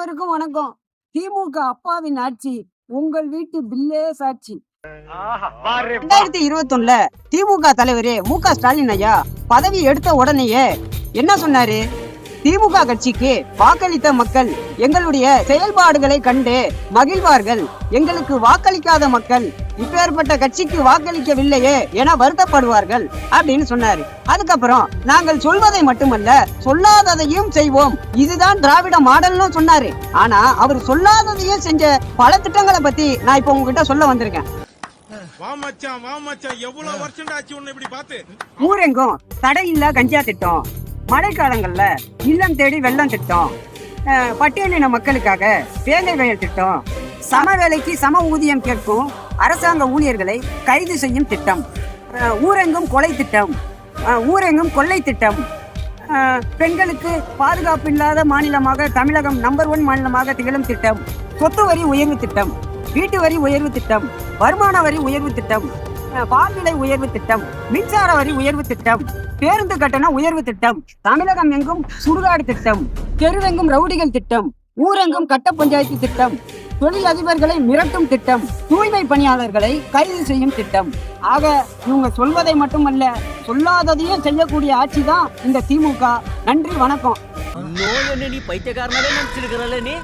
அனைவருக்கும் வணக்கம். திமுக அப்பாவின் ஆட்சி, உங்கள் வீட்டு பில்லே சாட்சி. 2021 திமுக தலைவர் மு.க. ஸ்டாலின் ஐயா பதவி எடுத்த உடனேயே என்ன சொன்னாரு? திமுக கட்சிக்கு வாக்களித்த மக்கள் எங்களுடைய செயல்பாடுகளை கண்டு மகிழ்வார்கள். எங்களுக்கு வாக்களிக்காத மக்கள் இப்பேற்பட்ட கட்சிக்கு வாக்களிக்கவில்லையே என வருத்தப்படுவார்கள் அப்படின்னு சொன்னாரு. அதுக்கப்புறம் நாங்கள் சொல்வதை மட்டுமல்ல சொல்லாததையும் செய்வோம், இதுதான் திராவிட மாடல்னு சொன்னாரு. ஆனா அவர் சொல்லாததையும் செஞ்ச பல திட்டங்களை பத்தி நான் இப்ப உங்ககிட்ட சொல்ல வந்திருக்கேன். ஊரெங்கும் தடையில்லா கஞ்சா திட்டம், மழைக்காலங்கள்ல இல்லம் தேடி வெள்ளம் திட்டம், பட்டியலின மக்களுக்காக வேலை வயல் திட்டம், சம வேலைக்கு சம ஊதியம் கேட்கும் அரசாங்க ஊழியர்களை கைது செய்யும் திட்டம், ஊரெங்கும் கொலை திட்டம், ஊரெங்கும் கொள்ளை திட்டம், பெண்களுக்கு பாதுகாப்பு இல்லாத மாநிலமாக தமிழகம் நம்பர் 1 மாநிலமாக திகழும் திட்டம், சொத்து வரி உயர்வு திட்டம், வீட்டு வரி உயர்வு திட்டம், வருமான வரி உயர்வு திட்டம், பால் விலை உயர்வு திட்டம், மின்சார வரி உயர்வு திட்டம், பேருந்து கட்டண உயர்வு திட்டம், தமிழகம் எங்கும் சுடுகாடு திட்டம், தெருவெங்கும் ரவுடிகள் திட்டம், ஊரெங்கும் கட்ட பஞ்சாயத்து திட்டம், தொழில் அதிபர்களை மிரட்டும் திட்டம், தூய்மை பணியாளர்களை கைது செய்யும் திட்டம். ஆக இவங்க சொல்வதை மட்டுமல்ல சொல்லாததையும் செய்யக்கூடிய ஆட்சி தான் இந்த திமுக. நன்றி, வணக்கம். நீ பைத்தியக்காரனாவே நினைச்சிருக்கிறல்ல நீ.